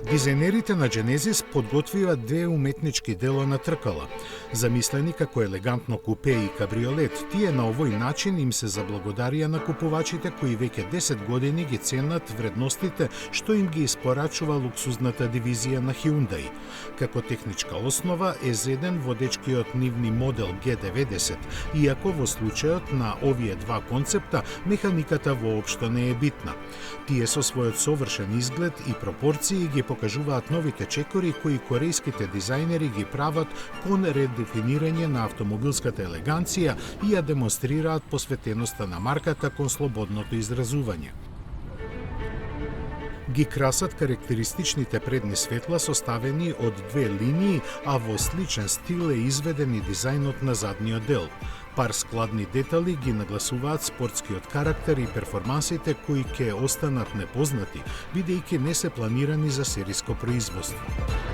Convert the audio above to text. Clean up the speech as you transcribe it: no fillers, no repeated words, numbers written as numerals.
Дизајнерите на Genesis подготвија две уметнички дела на тркала. Замислени како елегантно купе и кабриолет, тие на овој начин им се заблагодарија на купувачите кои веќе 10 години ги ценат вредностите што им ги испорачува луксузната дивизија на Hyundai. Како техничка основа е зеден водечкиот нивни модел G90, иако во случајот на овие два концепта механиката воопшто не е битна. Тие со својот совршен изглед и пропорции ги покажуваат новите чекори кои корејските дизајнери ги прават кон редефинирање на автомобилската елеганција и ја демонстрираат посветеноста на марката кон слободното изразување. Ги красат карактеристичните предни светла составени од две линии, а во сличен стил е изведен и дизајнот на задниот дел. Пар складни детали ги нагласуваат спортскиот карактер и перформансите кои ќе останат непознати, бидејќи не се планирани за сериско производство.